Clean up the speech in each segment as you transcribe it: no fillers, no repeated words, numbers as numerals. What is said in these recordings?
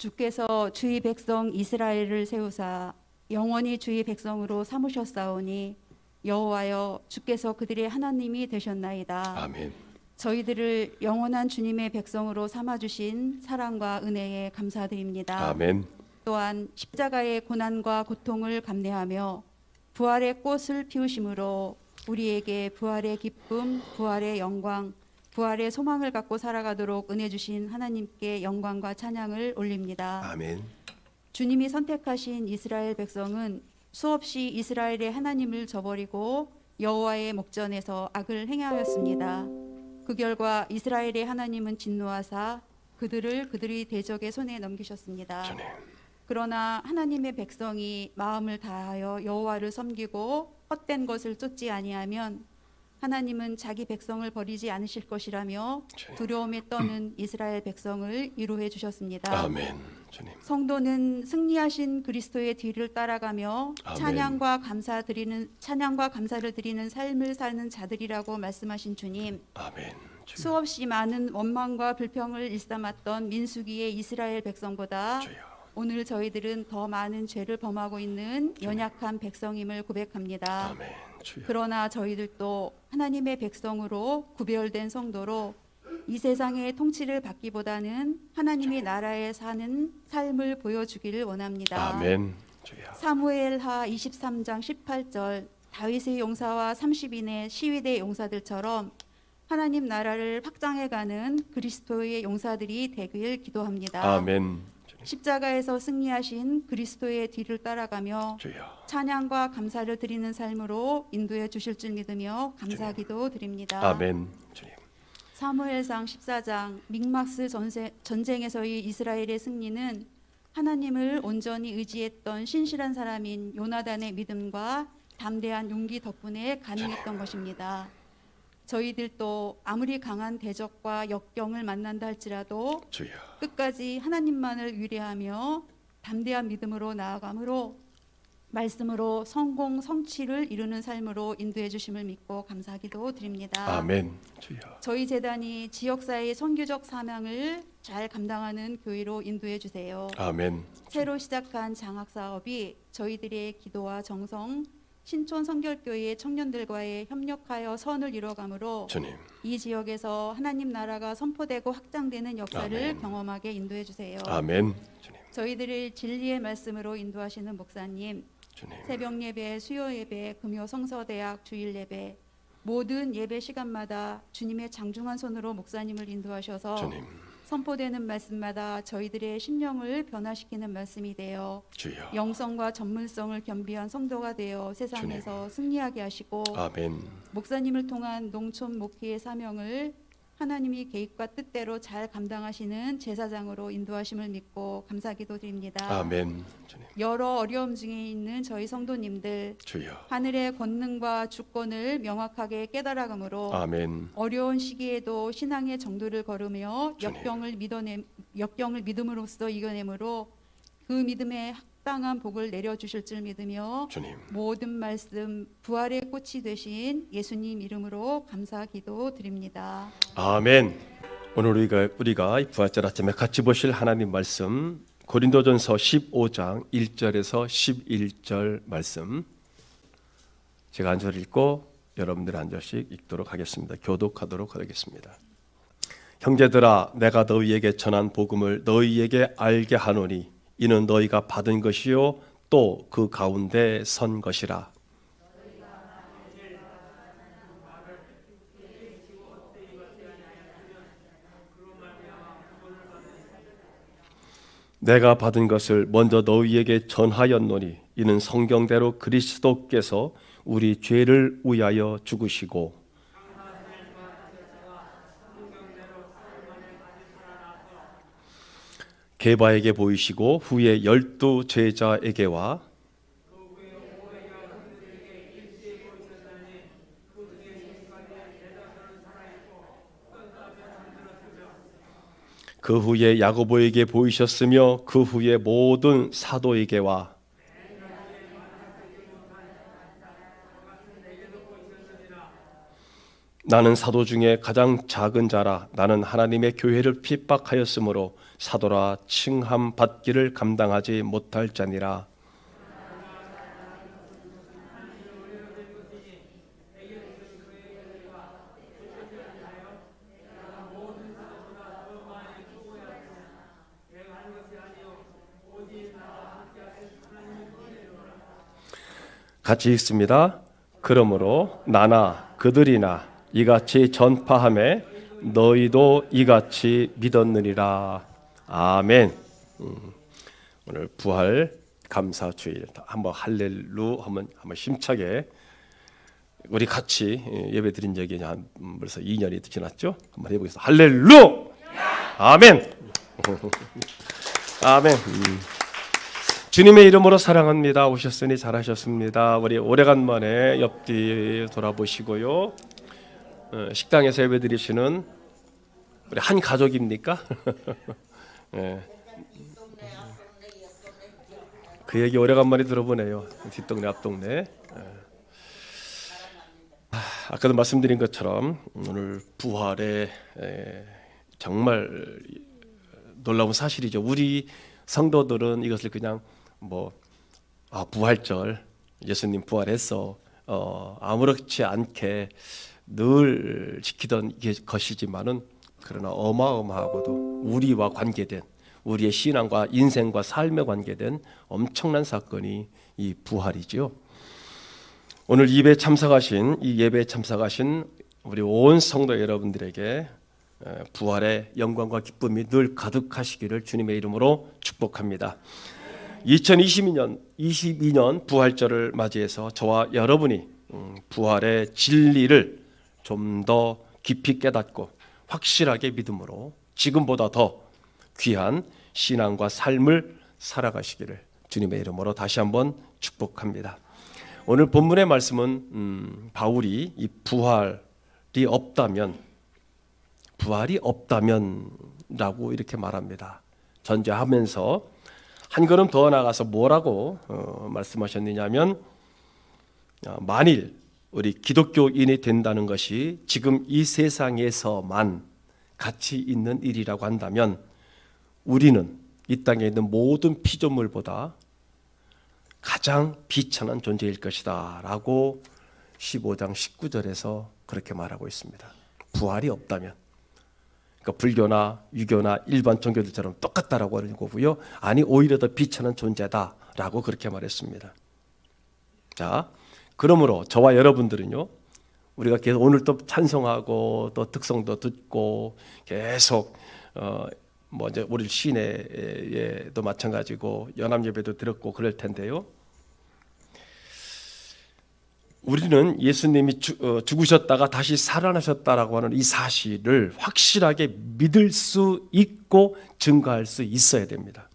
주께서 주의 백성 이스라엘을 세우사 영원히 주의 백성으로 삼으셨사오니 여호와여 주께서 그들의 하나님이 되셨나이다. 아멘. 저희들을 영원한 주님의 백성으로 삼아주신 사랑과 은혜에 감사드립니다. 아멘. 또한 십자가의 고난과 고통을 감내하며 부활의 꽃을 피우심으로 우리에게 부활의 기쁨, 부활의 영광, 부활의 소망을 갖고 살아가도록 은혜 주신 하나님께 영광과 찬양을 올립니다. 아멘. 주님이 선택하신 이스라엘 백성은 수없이 이스라엘의 하나님을 저버리고 여호와의 목전에서 악을 행하였습니다. 그 결과 이스라엘의 하나님은 진노하사 그들을 그들의 대적의 손에 넘기셨습니다. 주님. 그러나 하나님의 백성이 마음을 다하여 여호와를 섬기고 헛된 것을 쫓지 아니하면 하나님은 자기 백성을 버리지 않으실 것이라며 두려움에 떠는 이스라엘 백성을 위로해 주셨습니다. 아멘. 주님. 성도는 승리하신 그리스도의 뒤를 따라가며 아멘. 찬양과 감사를 드리는 삶을 사는 자들이라고 말씀하신 주님. 아멘. 주여. 수없이 많은 원망과 불평을 일삼았던 민수기의 이스라엘 백성보다 주여. 오늘 저희들은 더 많은 죄를 범하고 있는 연약한 백성임을 고백합니다. 아멘. 주여. 그러나 저희들도 하나님의 백성으로 구별된 성도로 이 세상의 통치를 받기보다는 하나님의 나라에 사는 삶을 보여주기를 원합니다. 아멘. 주여. 사무엘하 23장 18절 다윗의 용사와 30인의 시위대 용사들처럼 하나님 나라를 확장해가는 그리스도의 용사들이 되길 기도합니다. 아멘. 주님. 십자가에서 승리하신 그리스도의 뒤를 따라가며 주여. 찬양과 감사를 드리는 삶으로 인도해 주실 줄 믿으며 감사기도 드립니다. 아멘. 주님. 사무엘상 14장 믹마스 전쟁에서의 이스라엘의 승리는 하나님을 온전히 의지했던 신실한 사람인 요나단의 믿음과 담대한 용기 덕분에 가능했던 것입니다. 저희들도 아무리 강한 대적과 역경을 만난다 할지라도 주여. 끝까지 하나님만을 의뢰하며 담대한 믿음으로 나아감으로 말씀으로 성공 성취를 이루는 삶으로 인도해 주심을 믿고 감사기도 드립니다. 아멘. 주여. 저희 재단이 지역사회의 선교적 사명을 잘 감당하는 교회로 인도해 주세요. 아멘. 새로 시작한 장학 사업이 저희들의 기도와 정성, 신촌 성결교회 청년들과의 협력하여 선을 이뤄가므로 주님. 이 지역에서 하나님 나라가 선포되고 확장되는 역사를 아멘. 경험하게 인도해 주세요. 아멘. 주님. 저희들을 진리의 말씀으로 인도하시는 목사님, 주님. 새벽 예배, 수요 예배, 금요 성서대학, 주일 예배 모든 예배 시간마다 주님의 장중한 손으로 목사님을 인도하셔서 주님. 선포되는 말씀마다 저희들의 심령을 변화시키는 말씀이 되어 주여. 영성과 전문성을 겸비한 성도가 되어 세상에서 승리하게 하시고 아멘. 목사님을 통한 농촌 목회의 사명을 하나님이 계획과 뜻대로 잘 감당하시는 제사장으로 인도하심을 믿고 감사기도 드립니다. 아멘. 주님. 여러 어려움 중에 있는 저희 성도님들 주여. 하늘의 권능과 주권을 명확하게 깨달아가므로 아멘. 어려운 시기에도 신앙의 정도를 걸으며 주님. 역경을 믿음으로써 이겨내므로 그 믿음에 합당한 복을 내려주실 줄 믿으며 주님. 모든 말씀 부활의 꽃이 되신 예수님 이름으로 감사기도 드립니다. 아멘. 오늘 우리가 이 부활절 아침에 같이 보실 하나님 말씀 고린도전서 15장 1절에서 11절 말씀 제가 한 절 읽고 여러분들 한 절씩 읽도록 하겠습니다. 교독하도록 하겠습니다. 형제들아 내가 너희에게 전한 복음을 너희에게 알게 하노니 이는 너희가 받은 것이요 또 그 가운데 선 것이라. 내가 받은 것을 먼저 너희에게 전하였노니 이는 성경대로 그리스도께서 우리 죄를 위하여 죽으시고 게바에게 보이시고 후에 12 제자에게와 그 후에 야고보에게 보이셨으며 그 후에 모든 사도에게와 나는 사도 중에 가장 작은 자라. 나는 하나님의 교회를 핍박하였으므로 사도라 칭함 받기를 감당하지 못할 자니라. 같이 읽습니다. 그러므로 나나 그들이나 이같이 전파하매 너희도 이같이 믿었느니라. 아멘. 오늘 부활 감사 주일 한번 할렐루 하면 한번 힘차게 우리 같이 예배 드린 적이 한 벌써 2년이 지났죠? 한번 해보겠습니다. 할렐루. 아멘. 아멘. 주님의 이름으로 사랑합니다. 오셨으니 잘하셨습니다. 우리 오래간만에 옆뒤 돌아보시고요. 식당에서 예배드리시는 우리 한 가족입니까? 네. 그 얘기 오래간만에 들어보네요. 뒷동네 앞동네. 아까도 말씀드린 것처럼 오늘 부활의 정말 놀라운 사실이죠. 우리 성도들은 이것을 그냥 부활절 예수님 부활했어 아무렇지 않게 늘 지키던 것이지만은 그러나 어마어마하고도 우리와 관계된 우리의 신앙과 인생과 삶에 관계된 엄청난 사건이 이 부활이지요. 오늘 이 예배에 참석하신 우리 온 성도 여러분들에게 부활의 영광과 기쁨이 늘 가득하시기를 주님의 이름으로 축복합니다. 2022년 부활절을 맞이해서 저와 여러분이 부활의 진리를 좀 더 깊이 깨닫고 확실하게 믿음으로 지금보다 더 귀한 신앙과 삶을 살아가시기를 주님의 이름으로 다시 한번 축복합니다. 오늘 본문의 말씀은 바울이 이 부활이 없다면라고 이렇게 말합니다. 전제하면서 한 걸음 더 나가서 뭐라고 말씀하셨느냐면 만일 우리 기독교인이 된다는 것이 지금 이 세상에서만 가치 있는 일이라고 한다면 우리는 이 땅에 있는 모든 피조물보다 가장 비천한 존재일 것이다 라고 15장 19절에서 그렇게 말하고 있습니다. 부활이 없다면 그러니까 불교나 유교나 일반 종교들처럼 똑같다라고 하는 거고요. 아니 오히려 더 비천한 존재다라고 그렇게 말했습니다. 자, 그러므로 저와 여러분들은요. 우리가 계속 오늘 또 찬송하고 또 특성도 듣고 계속 이제 우리 시내에도 마찬가지고 연합 예배도 들었고 그럴 텐데요. 우리는 예수님이 죽으셨다가 다시 살아나셨다라고 하는 이 사실을 확실하게 믿을 수 있고 증거할 수 있어야 됩니다.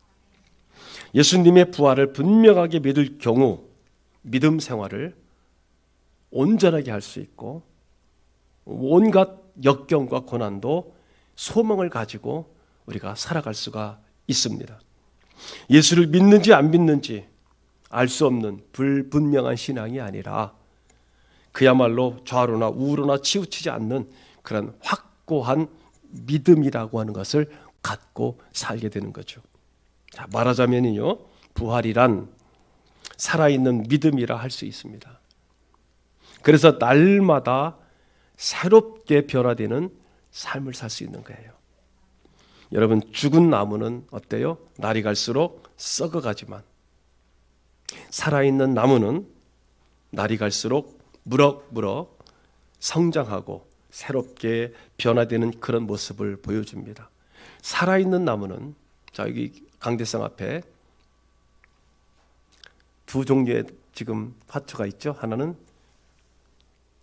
예수님의 부활을 분명하게 믿을 경우 믿음 생활을 온전하게 할 수 있고 온갖 역경과 고난도 소망을 가지고 우리가 살아갈 수가 있습니다. 예수를 믿는지 안 믿는지 알 수 없는 불분명한 신앙이 아니라 그야말로 좌로나 우로나 치우치지 않는 그런 확고한 믿음이라고 하는 것을 갖고 살게 되는 거죠. 자, 말하자면요, 부활이란 살아있는 믿음이라 할 수 있습니다. 그래서 날마다 새롭게 변화되는 삶을 살 수 있는 거예요. 여러분, 죽은 나무는 어때요? 날이 갈수록 썩어가지만 살아있는 나무는 날이 갈수록 무럭무럭 성장하고 새롭게 변화되는 그런 모습을 보여줍니다. 살아있는 나무는 자 여기 강대상 앞에 두 종류의 지금 화초가 있죠. 하나는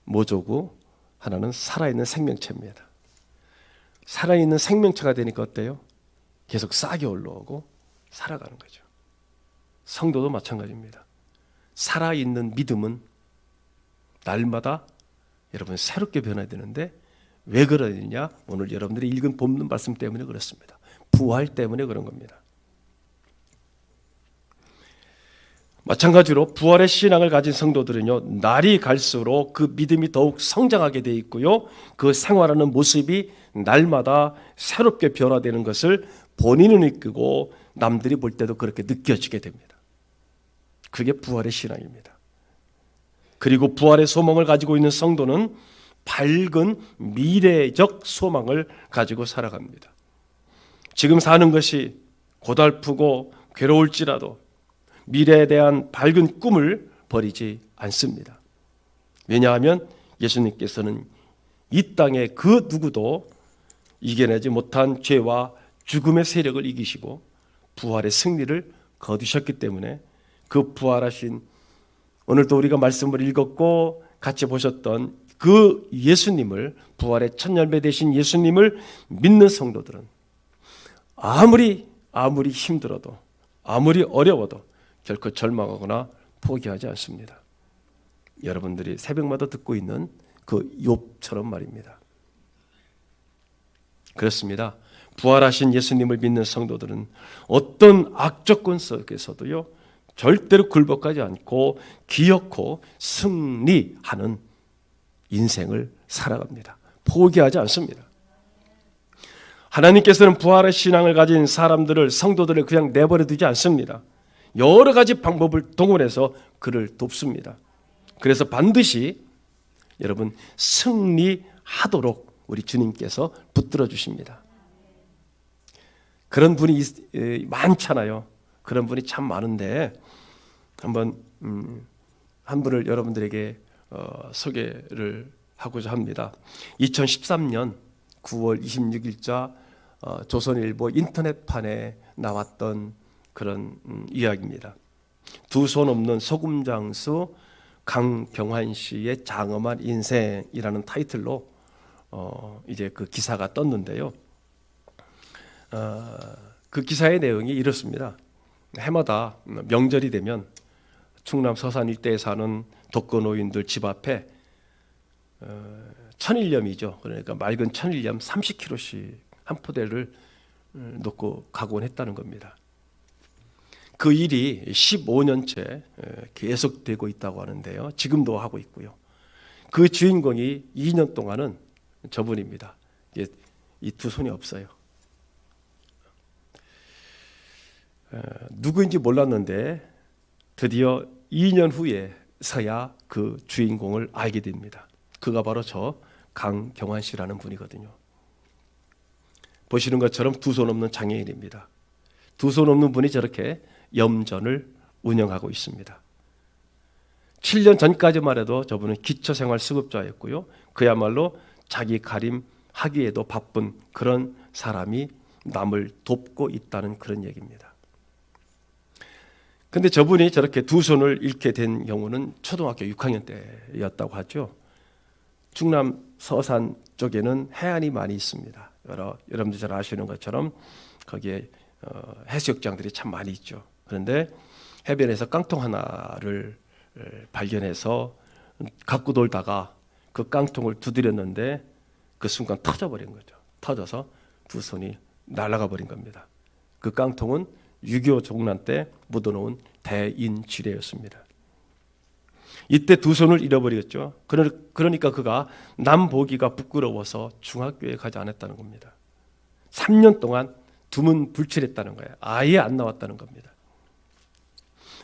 모조고 하나는 살아있는 생명체입니다. 살아있는 생명체가 되니까 어때요? 계속 싹이 올라오고 살아가는 거죠. 성도도 마찬가지입니다. 살아있는 믿음은 날마다 여러분 새롭게 변화되는데 왜 그러느냐? 오늘 여러분들이 읽은 본문 말씀 때문에 그렇습니다. 부활 때문에 그런 겁니다. 마찬가지로 부활의 신앙을 가진 성도들은요, 날이 갈수록 그 믿음이 더욱 성장하게 돼 있고요, 그 생활하는 모습이 날마다 새롭게 변화되는 것을 본인은 느끼고 남들이 볼 때도 그렇게 느껴지게 됩니다. 그게 부활의 신앙입니다. 그리고 부활의 소망을 가지고 있는 성도는 밝은 미래적 소망을 가지고 살아갑니다. 지금 사는 것이 고달프고 괴로울지라도 미래에 대한 밝은 꿈을 버리지 않습니다. 왜냐하면 예수님께서는 이 땅에 그 누구도 이겨내지 못한 죄와 죽음의 세력을 이기시고 부활의 승리를 거두셨기 때문에 그 부활하신, 오늘도 우리가 말씀을 읽었고 같이 보셨던 그 예수님을, 부활의 첫 열매 되신 예수님을 믿는 성도들은 아무리 힘들어도, 아무리 어려워도 결코 절망하거나 포기하지 않습니다. 여러분들이 새벽마다 듣고 있는 그 욥처럼 말입니다. 그렇습니다. 부활하신 예수님을 믿는 성도들은 어떤 악조건 속에서도요, 절대로 굴복하지 않고 기어코 승리하는 인생을 살아갑니다. 포기하지 않습니다. 하나님께서는 부활의 신앙을 가진 사람들을, 성도들을 그냥 내버려 두지 않습니다. 여러 가지 방법을 동원해서 그를 돕습니다. 그래서 반드시 여러분 승리하도록 우리 주님께서 붙들어 주십니다. 그런 분이 많잖아요. 그런 분이 참 많은데 한번 한 분을 여러분들에게 소개를 하고자 합니다. 2013년 9월 26일자 조선일보 인터넷판에 나왔던 그런 이야기입니다. 두 손 없는 소금장수 강경환 씨의 장엄한 인생이라는 타이틀로 이제 그 기사가 떴는데요. 그 기사의 내용이 이렇습니다. 해마다 명절이 되면 충남 서산 일대에 사는 독거노인들 집 앞에 천일염이죠. 그러니까 맑은 천일염 30kg씩 한 포대를 놓고 가곤 했다는 겁니다. 그 일이 15년째 계속되고 있다고 하는데요. 지금도 하고 있고요. 그 주인공이 2년 동안은 저분입니다. 이 두 손이 없어요. 누구인지 몰랐는데 드디어 2년 후에서야 그 주인공을 알게 됩니다. 그가 바로 저 강경환 씨라는 분이거든요. 보시는 것처럼 두 손 없는 장애인입니다. 두 손 없는 분이 저렇게 염전을 운영하고 있습니다. 7년 전까지만 해도 저분은 기초생활수급자였고요. 그야말로 자기 가림하기에도 바쁜 그런 사람이 남을 돕고 있다는 그런 얘기입니다. 근데 저분이 저렇게 두 손을 잃게 된 경우는 초등학교 6학년 때였다고 하죠. 충남 서산 쪽에는 해안이 많이 있습니다. 여러분들 잘 아시는 것처럼 거기에 해수욕장들이 참 많이 있죠. 그런데 해변에서 깡통 하나를 발견해서 갖고 놀다가 그 깡통을 두드렸는데 그 순간 터져버린 거죠. 터져서 두 손이 날아가 버린 겁니다. 그 깡통은 6.25 종란 때 묻어놓은 대인지뢰였습니다. 이때 두 손을 잃어버렸죠. 그러니까 그가 남 보기가 부끄러워서 중학교에 가지 않았다는 겁니다. 3년 동안 두문불출했다는 거예요. 아예 안 나왔다는 겁니다.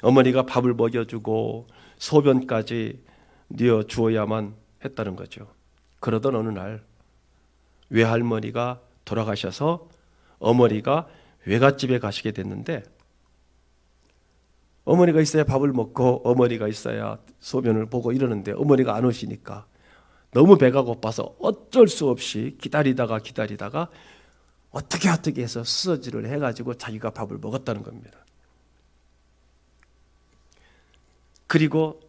어머니가 밥을 먹여주고 소변까지 뉘어주어야만 했다는 거죠. 그러던 어느 날 외할머니가 돌아가셔서 어머니가 외갓집에 가시게 됐는데, 어머니가 있어야 밥을 먹고 어머니가 있어야 소변을 보고 이러는데 어머니가 안 오시니까 너무 배가 고파서 어쩔 수 없이 기다리다가 어떻게 해서 수서지를 해가지고 자기가 밥을 먹었다는 겁니다. 그리고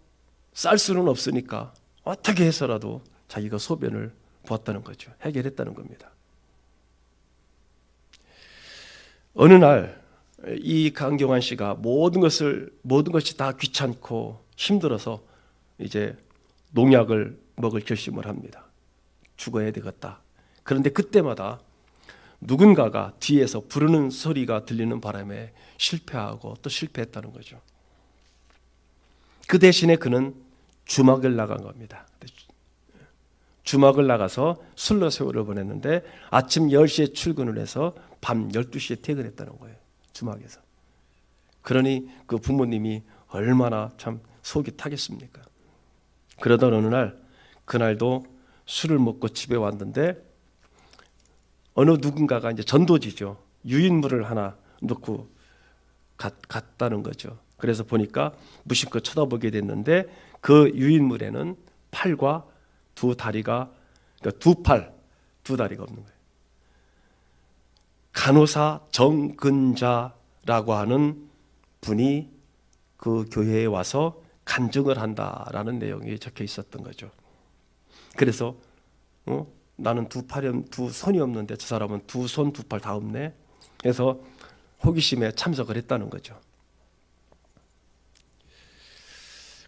쌀 수는 없으니까 어떻게 해서라도 자기가 소변을 보았다는 거죠. 해결했다는 겁니다. 어느 날 이 강경환 씨가 모든 것이 다 귀찮고 힘들어서 이제 농약을 먹을 결심을 합니다. 죽어야 되겠다. 그런데 그때마다 누군가가 뒤에서 부르는 소리가 들리는 바람에 실패하고 또 실패했다는 거죠. 그 대신에 그는 주막을 나간 겁니다. 주막을 나가서 술로 세월을 보냈는데 아침 10시에 출근을 해서 밤 12시에 퇴근했다는 거예요. 주막에서. 그러니 그 부모님이 얼마나 참 속이 타겠습니까? 그러던 어느 날, 그날도 술을 먹고 집에 왔는데 어느 누군가가 이제 전도지죠. 유인물을 하나 놓고 갔다는 거죠. 그래서 보니까 무심코 쳐다보게 됐는데 그 유인물에는 팔과 두 다리가, 그러니까 두 팔, 두 다리가 없는 거예요. 간호사 정근자라고 하는 분이 그 교회에 와서 간증을 한다라는 내용이 적혀 있었던 거죠. 그래서 나는 두 손이 없는데 저 사람은 두 손, 두 팔 다 없네. 그래서 호기심에 참석을 했다는 거죠.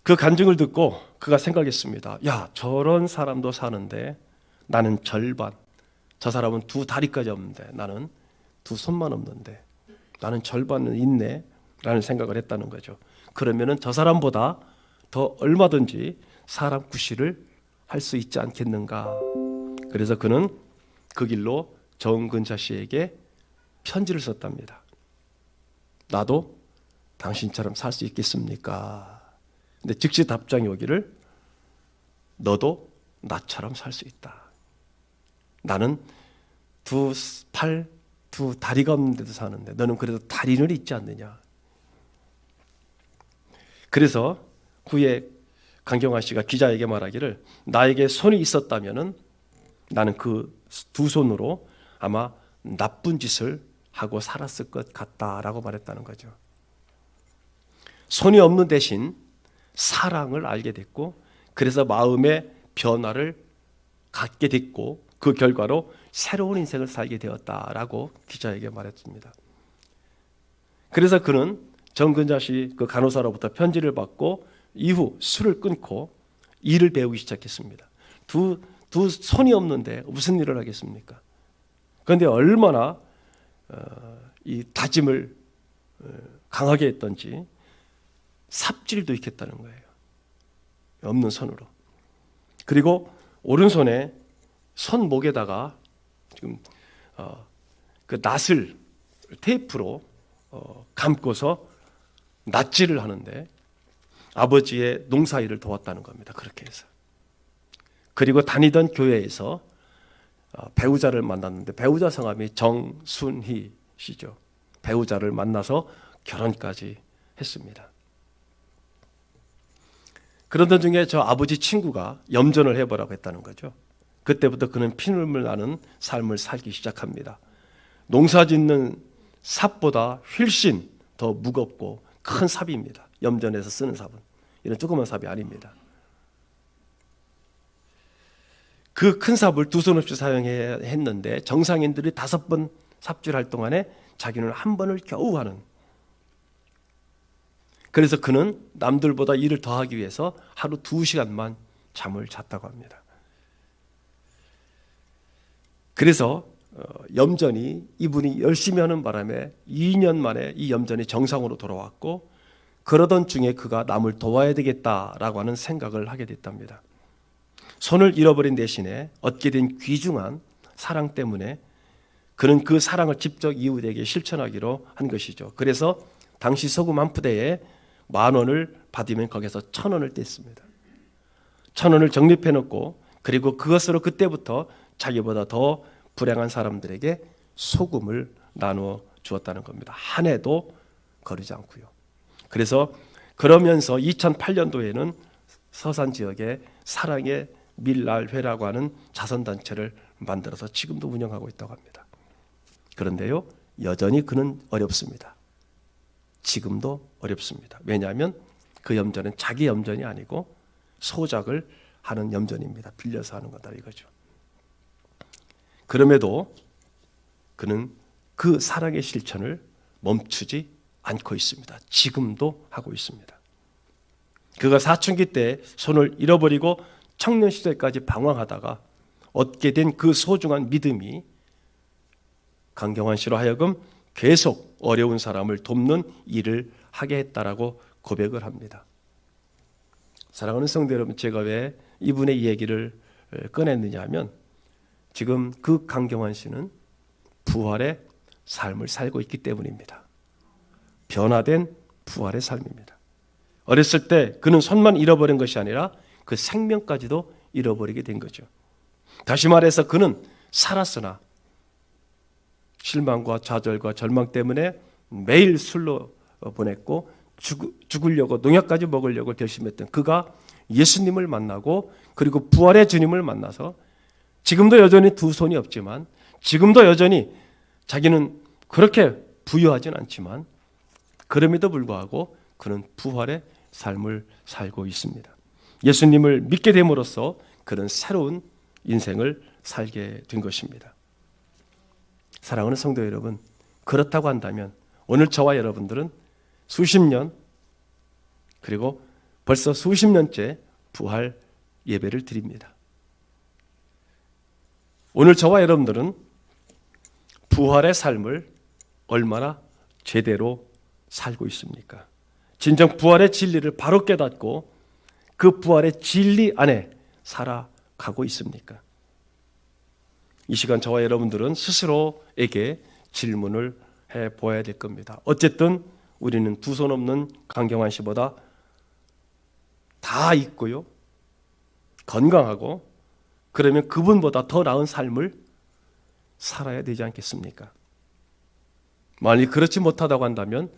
그 간증을 듣고 그가 생각했습니다. 야, 저런 사람도 사는데 나는 절반, 저 사람은 두 다리까지 없는데 나는 두 손만 없는데 나는 절반은 있네 라는 생각을 했다는 거죠. 그러면은 저 사람보다 더 얼마든지 사람 구실을 할 수 있지 않겠는가. 그래서 그는 그 길로 정근자 씨에게 편지를 썼답니다. 나도 당신처럼 살 수 있겠습니까? 근데 즉시 답장이 오기를, 너도 나처럼 살 수 있다. 나는 두 팔, 두 다리가 없는데도 사는데 너는 그래도 다리는 있지 않느냐. 그래서 후에 강경화 씨가 기자에게 말하기를, 나에게 손이 있었다면은 나는 그 두 손으로 아마 나쁜 짓을 하고 살았을 것 같다라고 말했다는 거죠. 손이 없는 대신 사랑을 알게 됐고, 그래서 마음의 변화를 갖게 됐고, 그 결과로 새로운 인생을 살게 되었다라고 기자에게 말했습니다. 그래서 그는 정근자 씨 그 간호사로부터 편지를 받고 이후 술을 끊고 일을 배우기 시작했습니다. 두 손이 없는데 무슨 일을 하겠습니까? 그런데 얼마나 이 다짐을 강하게 했던지 삽질도 익혔다는 거예요. 없는 손으로. 그리고 오른손에 손목에다가 지금 그 낫을 테이프로 감고서 낫질을 하는데 아버지의 농사일을 도왔다는 겁니다. 그렇게 해서. 그리고 다니던 교회에서 배우자를 만났는데 배우자 성함이 정순희 씨죠. 배우자를 만나서 결혼까지 했습니다. 그러던 중에 저 아버지 친구가 염전을 해보라고 했다는 거죠. 그때부터 그는 피눈물 나는 삶을 살기 시작합니다. 농사 짓는 삽보다 훨씬 더 무겁고 큰 삽입니다. 염전에서 쓰는 삽은 이런 조그만 삽이 아닙니다. 그 큰 삽을 두 손 없이 사용해야 했는데 정상인들이 5번 삽질할 동안에 자기는 한 번을 겨우 하는. 그래서 그는 남들보다 일을 더하기 위해서 하루 2시간만 잠을 잤다고 합니다. 그래서 염전이, 이분이 열심히 하는 바람에 2년 만에 이 염전이 정상으로 돌아왔고, 그러던 중에 그가 남을 도와야 되겠다라고 하는 생각을 하게 됐답니다. 손을 잃어버린 대신에 얻게 된 귀중한 사랑 때문에 그는 그 사랑을 직접 이웃에게 실천하기로 한 것이죠. 그래서 당시 소금 한 푸대에 10,000원을 받으면 거기서 1,000원을 뗐습니다. 1,000원을 적립해 놓고, 그리고 그것으로 그때부터 자기보다 더 불행한 사람들에게 소금을 나누어 주었다는 겁니다. 한 해도 거르지 않고요. 그래서 그러면서 2008년도에는 서산 지역에 사랑의 밀날회라고 하는 자선단체를 만들어서 지금도 운영하고 있다고 합니다. 그런데요, 여전히 그는 어렵습니다. 지금도 어렵습니다. 왜냐하면 그 염전은 자기 염전이 아니고 소작을 하는 염전입니다. 빌려서 하는 거다 이거죠. 그럼에도 그는 그 사랑의 실천을 멈추지 않고 있습니다. 지금도 하고 있습니다. 그가 사춘기 때 손을 잃어버리고 청년 시절까지 방황하다가 얻게 된 그 소중한 믿음이 강경환 씨로 하여금 계속 어려운 사람을 돕는 일을 하게 했다라고 고백을 합니다. 사랑하는 성도 여러분, 제가 왜 이분의 얘기를 꺼냈느냐 하면 지금 그 강경환 씨는 부활의 삶을 살고 있기 때문입니다. 변화된 부활의 삶입니다. 어렸을 때 그는 손만 잃어버린 것이 아니라 그 생명까지도 잃어버리게 된 거죠. 다시 말해서 그는 살았으나 실망과 좌절과 절망 때문에 매일 술로 보냈고 죽으려고 농약까지 먹으려고 결심했던 그가 예수님을 만나고 그리고 부활의 주님을 만나서 지금도 여전히 두 손이 없지만 지금도 여전히 자기는 그렇게 부유하진 않지만 그럼에도 불구하고 그는 부활의 삶을 살고 있습니다. 예수님을 믿게 됨으로써 그는 새로운 인생을 살게 된 것입니다. 사랑하는 성도 여러분, 그렇다고 한다면 오늘 저와 여러분들은 수십 년 그리고 벌써 수십 년째 부활 예배를 드립니다. 오늘 저와 여러분들은 부활의 삶을 얼마나 제대로 살고 있습니까? 진정 부활의 진리를 바로 깨닫고 그 부활의 진리 안에 살아가고 있습니까? 이 시간 저와 여러분들은 스스로에게 질문을 해보아야 될 겁니다. 어쨌든 우리는 두 손 없는 강경환 씨보다 다 있고요, 건강하고, 그러면 그분보다 더 나은 삶을 살아야 되지 않겠습니까? 만일 그렇지 못하다고 한다면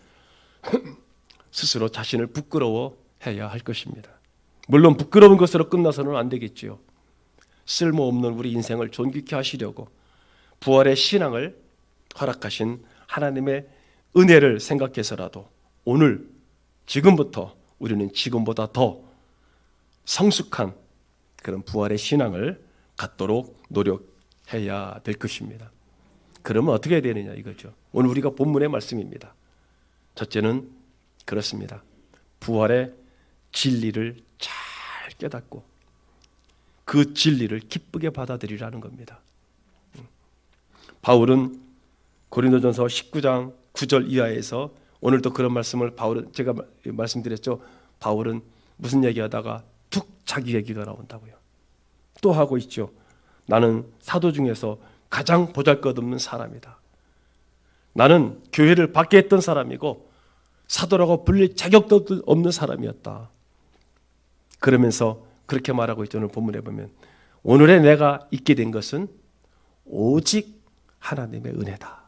스스로 자신을 부끄러워해야 할 것입니다. 물론 부끄러운 것으로 끝나서는 안 되겠지요. 쓸모없는 우리 인생을 존귀케 하시려고 부활의 신앙을 허락하신 하나님의 은혜를 생각해서라도 오늘 지금부터 우리는 지금보다 더 성숙한 그런 부활의 신앙을 갖도록 노력해야 될 것입니다. 그러면 어떻게 해야 되느냐 이거죠. 오늘 우리가 본문의 말씀입니다. 첫째는 그렇습니다. 부활의 진리를 잘 깨닫고 그 진리를 기쁘게 받아들이라는 겁니다. 바울은 고린도전서 19장 9절 이하에서 오늘도 그런 말씀을 제가 말씀드렸죠. 바울은 무슨 얘기하다가 툭 자기 얘기가 나온다고요. 또 하고 있죠. 나는 사도 중에서 가장 보잘것없는 사람이다. 나는 교회를 밖에 했던 사람이고 사도라고 불릴 자격도 없는 사람이었다. 그러면서 그렇게 말하고 있죠. 오늘 본문에 보면 오늘의 내가 있게 된 것은 오직 하나님의 은혜다.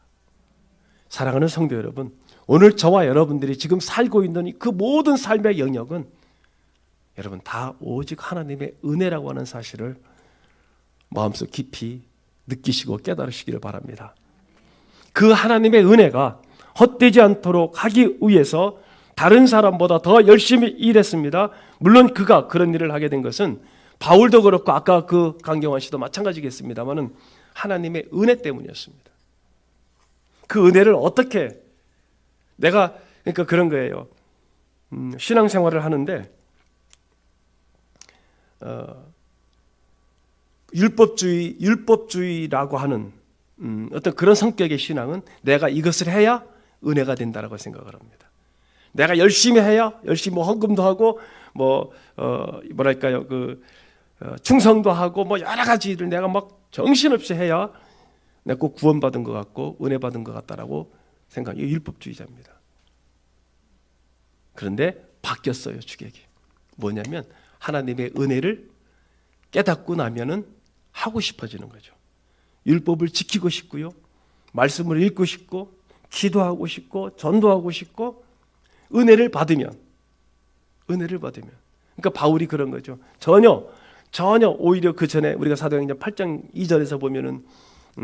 사랑하는 성도 여러분, 오늘 저와 여러분들이 지금 살고 있는 그 모든 삶의 영역은 여러분 다 오직 하나님의 은혜라고 하는 사실을 마음속 깊이 느끼시고 깨달으시기를 바랍니다. 그 하나님의 은혜가 헛되지 않도록 하기 위해서 다른 사람보다 더 열심히 일했습니다. 물론 그가 그런 일을 하게 된 것은 바울도 그렇고 아까 그 강경환 씨도 마찬가지겠습니다만은 하나님의 은혜 때문이었습니다. 그 은혜를 어떻게 그러니까 그런 거예요. 신앙생활을 하는데 율법주의라고 하는 어떤 그런 성격의 신앙은 내가 이것을 해야 은혜가 된다라고 생각을 합니다. 내가 열심히 해야 열심히 헌금도 하고 충성도 하고 여러 가지 일을 내가 막 정신없이 해야 내가 꼭 구원받은 것 같고 은혜 받은 것 같다라고 생각해요. 율법주의자입니다. 그런데 바뀌었어요. 주객이 뭐냐면 하나님의 은혜를 깨닫고 나면은 하고 싶어지는 거죠. 율법을 지키고 싶고요, 말씀을 읽고 싶고, 기도하고 싶고, 전도하고 싶고, 은혜를 받으면, 그러니까 바울이 그런 거죠. 전혀 오히려 그 전에 우리가 사도행전 8장 2절에서 보면은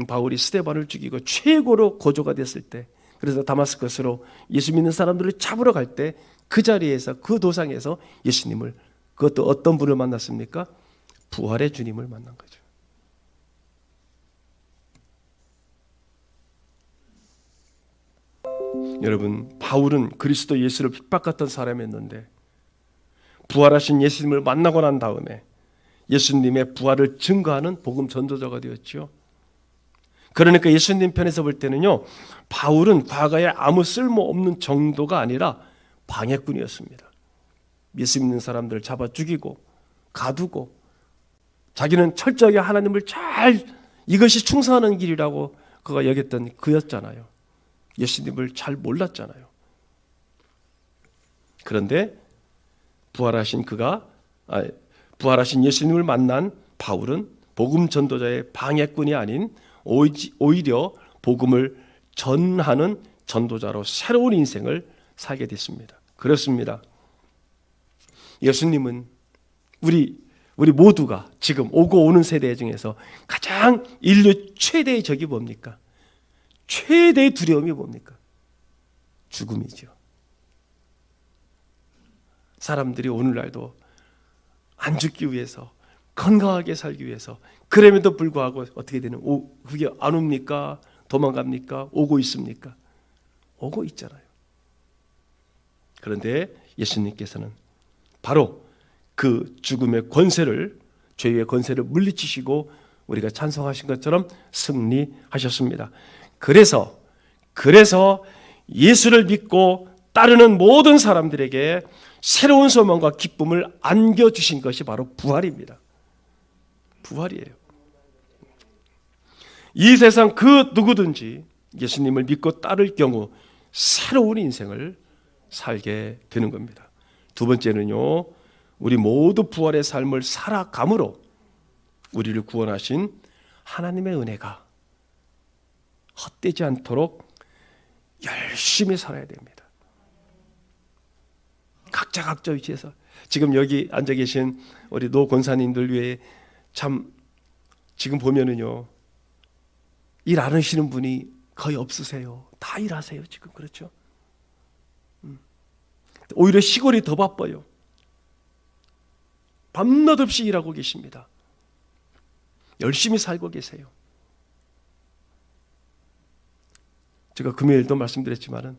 바울이 스데반을 죽이고 최고로 고조가 됐을 때, 그래서 다마스커스로 예수 믿는 사람들을 잡으러 갈 때 그 자리에서 그 도상에서 예수님을, 그것도 어떤 분을 만났습니까? 부활의 주님을 만난 거죠. 여러분, 바울은 그리스도 예수를 핍박했던 사람이었는데 부활하신 예수님을 만나고 난 다음에 예수님의 부활을 증거하는 복음 전도자가 되었죠. 그러니까 예수님 편에서 볼 때는요, 바울은 과거에 아무 쓸모없는 정도가 아니라 방해꾼이었습니다. 예수 믿는 사람들을 잡아 죽이고 가두고 자기는 철저하게 하나님을 이것이 충성하는 길이라고 그가 여겼던 그였잖아요. 예수님을 잘 몰랐잖아요. 그런데 부활하신 예수님을 만난 바울은 복음 전도자의 방해꾼이 아닌 오히려 복음을 전하는 전도자로 새로운 인생을 살게 됐습니다. 그렇습니다. 예수님은 우리 모두가 지금 오고 오는 세대 중에서 가장 인류 최대의 적이 뭡니까? 최대의 두려움이 뭡니까? 죽음이죠. 사람들이 오늘날도 안 죽기 위해서, 건강하게 살기 위해서, 그럼에도 불구하고 어떻게 되는, 그게 안 옵니까? 도망갑니까? 오고 있습니까? 오고 있잖아요. 그런데 예수님께서는 바로 그 죽음의 권세를, 죄의 권세를 물리치시고 우리가 찬송하신 것처럼 승리하셨습니다. 그래서 예수를 믿고 따르는 모든 사람들에게 새로운 소망과 기쁨을 안겨주신 것이 바로 부활입니다. 부활이에요. 이 세상 그 누구든지 예수님을 믿고 따를 경우 새로운 인생을 살게 되는 겁니다. 두 번째는요, 우리 모두 부활의 삶을 살아감으로 우리를 구원하신 하나님의 은혜가 헛되지 않도록 열심히 살아야 됩니다. 각자 위치에서 지금 여기 앉아 계신 우리 노 권사님들 외에 참 지금 보면은요, 일 안 하시는 분이 거의 없으세요. 다 일하세요 지금. 그렇죠? 오히려 시골이 더 바빠요. 밤낮 없이 일하고 계십니다. 열심히 살고 계세요. 제가 금요일도 말씀드렸지만은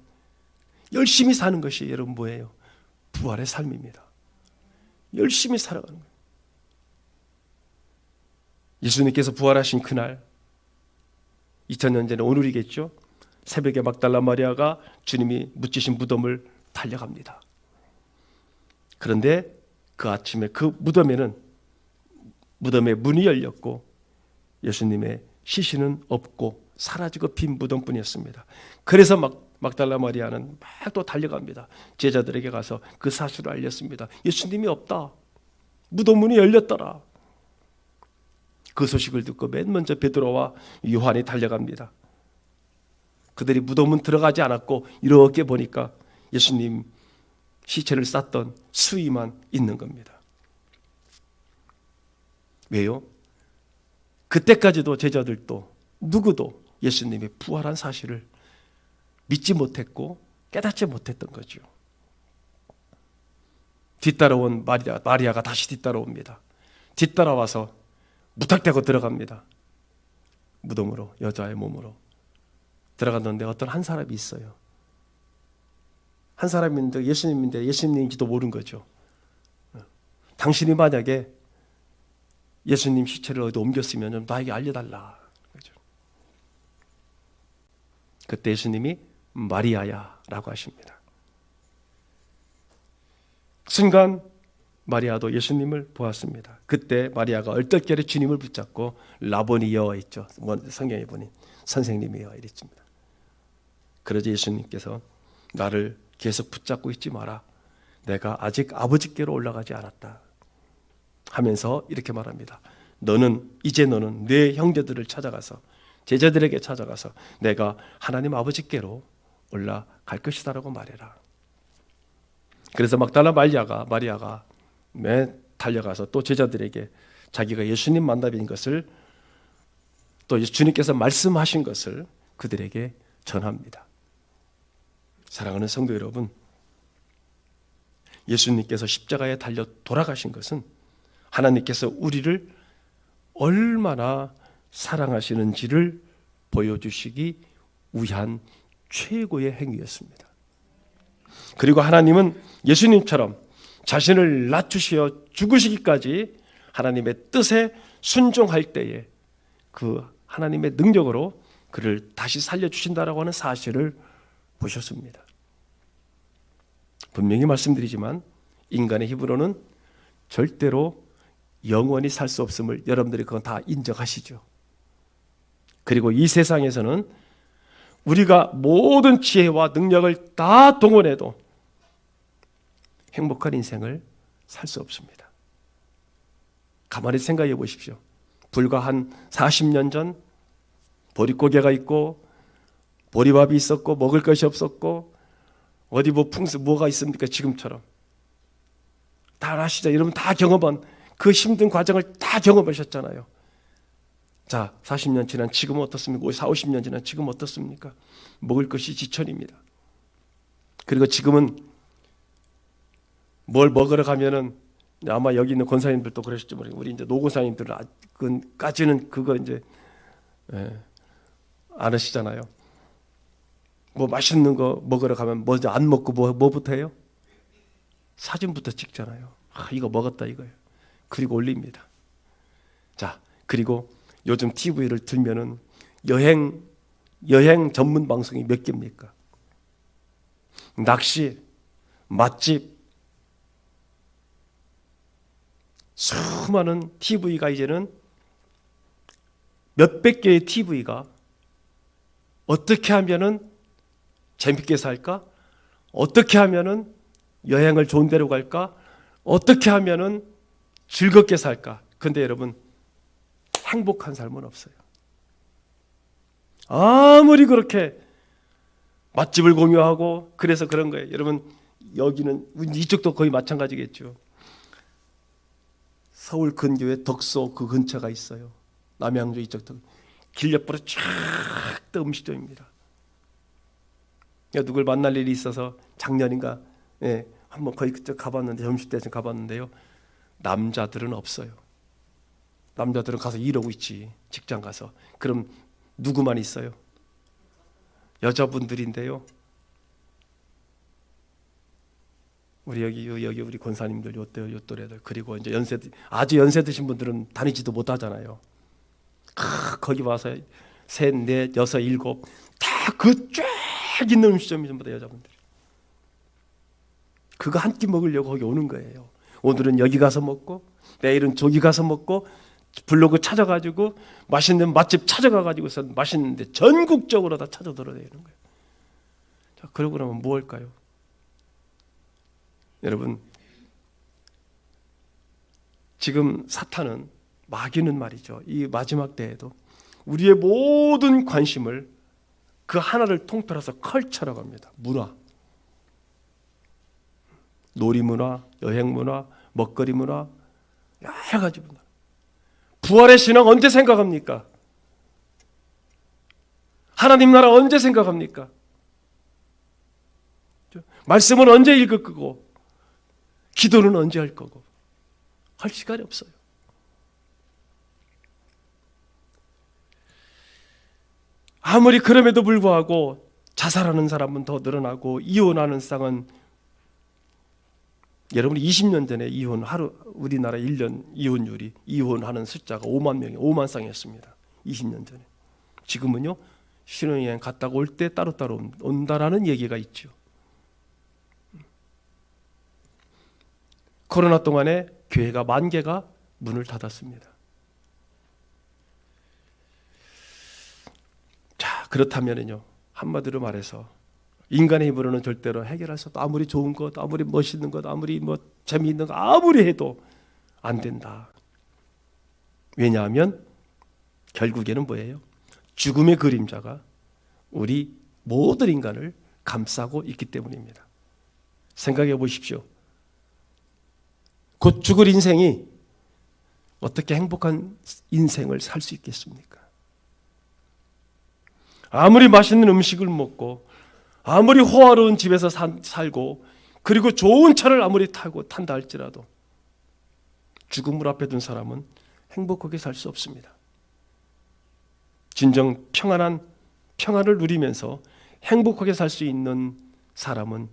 열심히 사는 것이 여러분 뭐예요? 부활의 삶입니다. 열심히 살아가는 거예요. 예수님께서 부활하신 그날 2000년 전에 오늘이겠죠. 새벽에 막달라 마리아가 주님이 묻히신 무덤을 달려갑니다. 그런데 그 아침에 그 무덤에는 무덤의 문이 열렸고 예수님의 시신은 없고 사라지고 빈 무덤뿐이었습니다. 그래서 막달라 마리아는 막 또 달려갑니다. 제자들에게 가서 그 사실을 알렸습니다. 예수님이 없다. 무덤 문이 열렸더라. 그 소식을 듣고 맨 먼저 베드로와 요한이 달려갑니다. 그들이 무덤은 들어가지 않았고 이렇게 보니까 예수님 시체를 쌌던 수위만 있는 겁니다. 왜요? 그때까지도 제자들도 누구도 예수님의 부활한 사실을 믿지 못했고 깨닫지 못했던 거죠. 뒤따라온 마리아가 다시 뒤따라옵니다. 뒤따라와서 무턱대고 들어갑니다. 무덤으로, 여자의 몸으로 들어갔는데 어떤 한 사람이 있어요. 한 사람인데 예수님인데 예수님인지도 모르는 거죠. 당신이 만약에 예수님 시체를 어디 옮겼으면 좀 나에게 알려달라. 그때 예수님이 마리아야 라고 하십니다. 순간 마리아도 예수님을 보았습니다. 그때 마리아가 얼떨결에 주님을 붙잡고 라보니여 있죠. 성경에 보니 선생님이여 이랬습니다. 그러자 예수님께서 나를 계속 붙잡고 있지 마라. 내가 아직 아버지께로 올라가지 않았다 하면서 이렇게 말합니다. 너는 내 형제들을 찾아가서 제자들에게 찾아가서 내가 하나님 아버지께로 올라갈 것이다라고 말해라. 그래서 막달라 마리아가 달려가서 또 제자들에게 자기가 예수님 만나뵌 것을 또 주님께서 말씀하신 것을 그들에게 전합니다. 사랑하는 성도 여러분, 예수님께서 십자가에 달려 돌아가신 것은 하나님께서 우리를 얼마나 사랑하시는지를 보여주시기 위한 최고의 행위였습니다. 그리고 하나님은 예수님처럼 자신을 낮추시어 죽으시기까지 하나님의 뜻에 순종할 때에 그 하나님의 능력으로 그를 다시 살려주신다라고 하는 사실을 보셨습니다. 분명히 말씀드리지만 인간의 힘으로는 절대로 영원히 살 수 없음을 여러분들이 그건 다 인정하시죠. 그리고 이 세상에서는 우리가 모든 지혜와 능력을 다 동원해도 행복한 인생을 살 수 없습니다. 가만히 생각해 보십시오. 불과 한 40년 전 보릿고개가 있고 보리밥이 있었고 먹을 것이 없었고 어디 뭐 뭐가 있습니까? 지금처럼. 다 아시죠? 여러분 다 경험한 그 힘든 과정을 다 경험하셨잖아요. 자, 40년 지난 지금은 어떻습니까? 40, 50년 지난 지금 어떻습니까? 먹을 것이 지천입니다. 그리고 지금은 뭘 먹으러 가면은 아마 여기 있는 권사님들도 그러실지 모르겠어요. 우리 이제 노권사님들까지는 그거 이제 안 하시잖아요. 뭐 맛있는 거 먹으러 가면 먼저 안 먹고 뭐부터 해요? 사진부터 찍잖아요. 이거 먹었다 이거예요. 그리고 올립니다. 자, 그리고 요즘 TV를 들면은 여행 전문 방송이 몇 개입니까? 낚시, 맛집, 수많은 TV가 이제는 몇백 개의 TV가 어떻게 하면은 재밌게 살까? 어떻게 하면은 여행을 좋은 데로 갈까? 어떻게 하면은 즐겁게 살까? 근데 여러분 행복한 삶은 없어요. 아무리 그렇게 맛집을 공유하고 그래서 그런 거예요. 여러분 여기는 이쪽도 거의 마찬가지겠죠. 서울 근교에 덕소 그 근처가 있어요. 남양주 이쪽도 길 옆으로 쫙 다 음식점입니다. 누굴 만날 일이 있어서 작년인가 한번 거의 그쪽 가봤는데 점심때쯤 가봤는데요. 남자들은 없어요. 남자들은 가서 일하고 있지. 직장 가서. 그럼 누구만 있어요? 여자분들인데요. 우리 여기 우리 권사님들 요 또래들 그리고 이제 아주 연세 드신 분들은 다니지도 못하잖아요. 거기 와서 셋, 넷, 여섯, 일곱 다 그 쫙 있는 음식점이 전부 다 여자분들. 그거 한 끼 먹으려고 거기 오는 거예요. 오늘은 여기 가서 먹고 내일은 저기 가서 먹고 블로그 찾아가지고 맛있는 맛집 찾아가가지고서 맛있는데 전국적으로 다 찾아 돌아다니는 거예요. 자, 그러고 나면 뭐 할까요? 여러분 지금 사탄은 마귀는 말이죠. 이 마지막 때에도 우리의 모든 관심을 그 하나를 통틀어서 컬처라고 합니다. 문화, 놀이문화, 여행문화, 먹거리문화 여러 가지 문화. 부활의 신앙 언제 생각합니까? 하나님 나라 언제 생각합니까? 말씀은 언제 읽을 거고 기도는 언제 할 거고 할 시간이 없어요. 아무리 그럼에도 불구하고 자살하는 사람은 더 늘어나고 이혼하는 쌍은 여러분이 20년 전에 우리나라 1년 이혼율이 이혼하는 숫자가 5만 명이 5만 쌍이었습니다. 20년 전에. 지금은요. 신혼여행 갔다가 올 때 따로따로 온다라는 얘기가 있죠. 코로나 동안에 교회가 10,000개가 문을 닫았습니다. 자, 그렇다면요. 한마디로 말해서 인간의 힘으로는 절대로 해결할 수 없다. 아무리 좋은 것, 아무리 멋있는 것, 아무리 재미있는 것 아무리 해도 안 된다. 왜냐하면 결국에는 뭐예요? 죽음의 그림자가 우리 모든 인간을 감싸고 있기 때문입니다. 생각해 보십시오. 곧 죽을 인생이 어떻게 행복한 인생을 살 수 있겠습니까? 아무리 맛있는 음식을 먹고 아무리 호화로운 집에서 살고 그리고 좋은 차를 아무리 탄다 할지라도 죽음을 앞에 둔 사람은 행복하게 살 수 없습니다. 진정 평안을 누리면서 행복하게 살 수 있는 사람은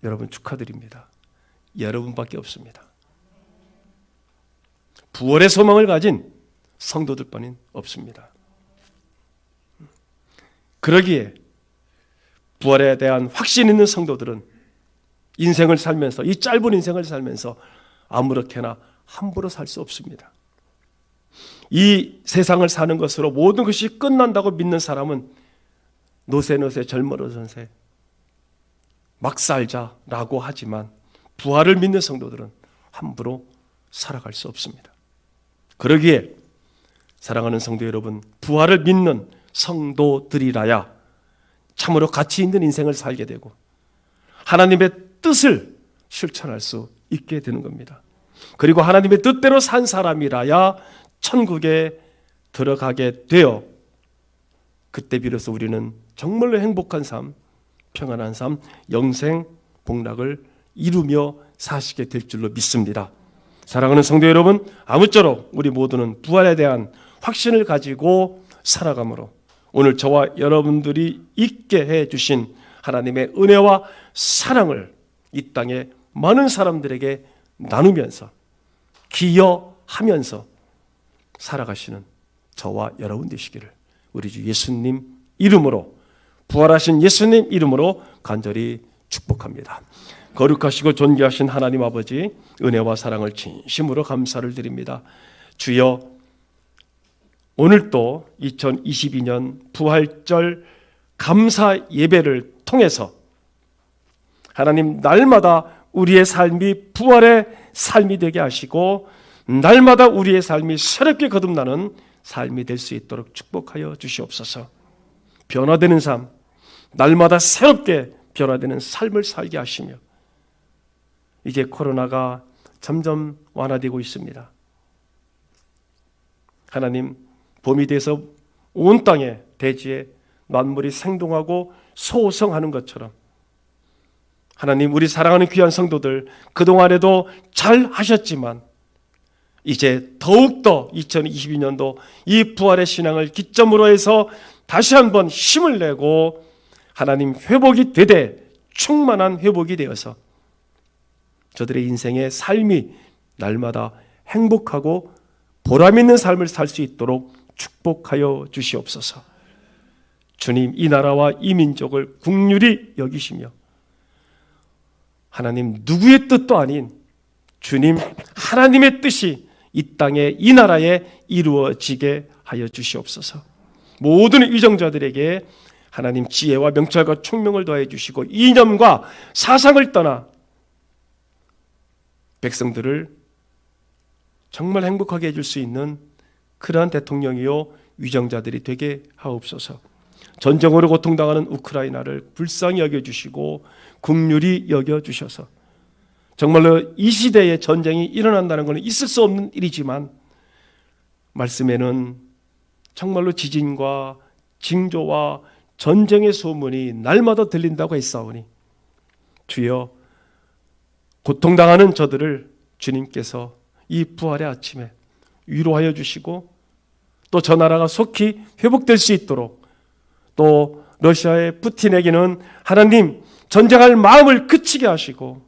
여러분 축하드립니다. 여러분밖에 없습니다. 부활의 소망을 가진 성도들뿐인 없습니다. 그러기에 부활에 대한 확신 있는 성도들은 인생을 살면서, 이 짧은 인생을 살면서 아무렇게나 함부로 살 수 없습니다. 이 세상을 사는 것으로 모든 것이 끝난다고 믿는 사람은 노세노세 젊어로선세 막 살자라고 하지만 부활을 믿는 성도들은 함부로 살아갈 수 없습니다. 그러기에 사랑하는 성도 여러분, 부활을 믿는 성도들이라야 참으로 가치 있는 인생을 살게 되고 하나님의 뜻을 실천할 수 있게 되는 겁니다. 그리고 하나님의 뜻대로 산 사람이라야 천국에 들어가게 되어 그때 비로소 우리는 정말로 행복한 삶, 평안한 삶, 영생 복락을 이루며 사시게 될 줄로 믿습니다. 사랑하는 성도 여러분, 아무쪼록 우리 모두는 부활에 대한 확신을 가지고 살아가므로 오늘 저와 여러분들이 있게 해주신 하나님의 은혜와 사랑을 이 땅에 많은 사람들에게 나누면서 기여하면서 살아가시는 저와 여러분 되시기를 우리 주 예수님 이름으로, 부활하신 예수님 이름으로 간절히 축복합니다. 거룩하시고 존귀하신 하나님 아버지, 은혜와 사랑을 진심으로 감사를 드립니다. 주여, 오늘도 2022년 부활절 감사 예배를 통해서 하나님 날마다 우리의 삶이 부활의 삶이 되게 하시고 날마다 우리의 삶이 새롭게 거듭나는 삶이 될 수 있도록 축복하여 주시옵소서. 변화되는 삶, 날마다 새롭게 변화되는 삶을 살게 하시며 이제 코로나가 점점 완화되고 있습니다. 하나님, 봄이 돼서 온 땅에 대지에 만물이 생동하고 소성하는 것처럼 하나님, 우리 사랑하는 귀한 성도들 그동안에도 잘 하셨지만 이제 더욱더 2022년도 이 부활의 신앙을 기점으로 해서 다시 한번 힘을 내고 하나님 회복이 되되 충만한 회복이 되어서 저들의 인생의 삶이 날마다 행복하고 보람 있는 삶을 살 수 있도록 축복하여 주시옵소서. 주님, 이 나라와 이 민족을 긍휼히 여기시며 하나님 누구의 뜻도 아닌 주님 하나님의 뜻이 이 땅에 이 나라에 이루어지게 하여 주시옵소서. 모든 위정자들에게 하나님 지혜와 명철과 총명을 더해 주시고 이념과 사상을 떠나 백성들을 정말 행복하게 해줄 수 있는 그러한 대통령이요 위정자들이 되게 하옵소서. 전쟁으로 고통당하는 우크라이나를 불쌍히 여겨주시고 긍휼히 여겨주셔서 정말로 이 시대에 전쟁이 일어난다는 것은 있을 수 없는 일이지만 말씀에는 정말로 지진과 징조와 전쟁의 소문이 날마다 들린다고 했사오니 주여, 고통당하는 저들을 주님께서 이 부활의 아침에 위로하여 주시고 또 저 나라가 속히 회복될 수 있도록 또 러시아의 푸틴에게는 하나님 전쟁할 마음을 그치게 하시고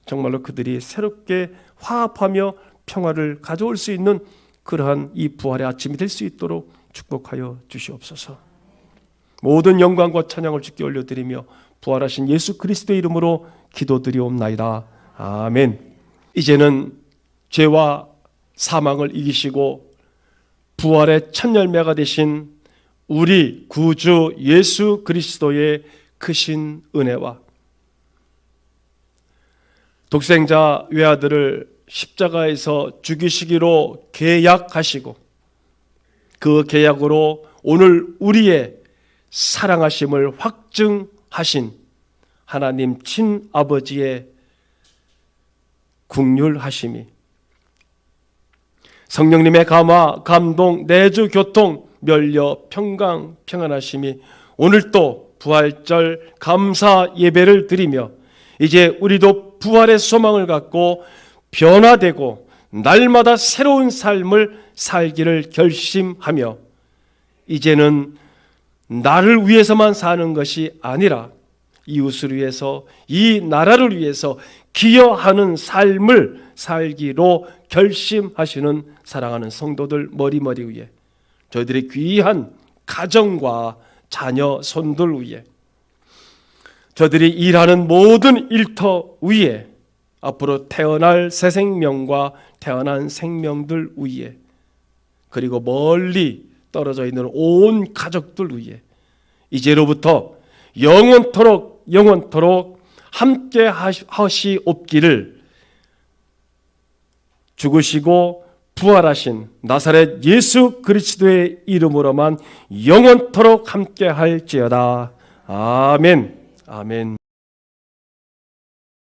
정말로 그들이 새롭게 화합하며 평화를 가져올 수 있는 그러한 이 부활의 아침이 될 수 있도록 축복하여 주시옵소서. 모든 영광과 찬양을 주께 올려드리며 부활하신 예수 그리스도의 이름으로 기도드리옵나이다. 아멘. 이제는 죄와 사망을 이기시고 부활의 첫 열매가 되신 우리 구주 예수 그리스도의 크신 은혜와 독생자 외아들을 십자가에서 죽이시기로 계약하시고 그 계약으로 오늘 우리의 사랑하심을 확증하신 하나님 친아버지의 긍휼하심이 성령님의 감화, 감동, 내주, 교통, 멸려, 평강, 평안하심이 오늘도 부활절 감사 예배를 드리며 이제 우리도 부활의 소망을 갖고 변화되고 날마다 새로운 삶을 살기를 결심하며 이제는 나를 위해서만 사는 것이 아니라 이웃을 위해서 이 나라를 위해서 기여하는 삶을 살기로 결심하시는 사랑하는 성도들 머리머리 위에 저희들의 귀한 가정과 자녀 손들 위에 저들이 일하는 모든 일터 위에, 앞으로 태어날 새 생명과 태어난 생명들 위에, 그리고 멀리 떨어져 있는 온 가족들 위에 이제로부터 영원토록 함께 하시옵기를 죽으시고 부활하신 나사렛 예수 그리스도의 이름으로만 영원토록 함께 할지어다. 아멘. 아멘.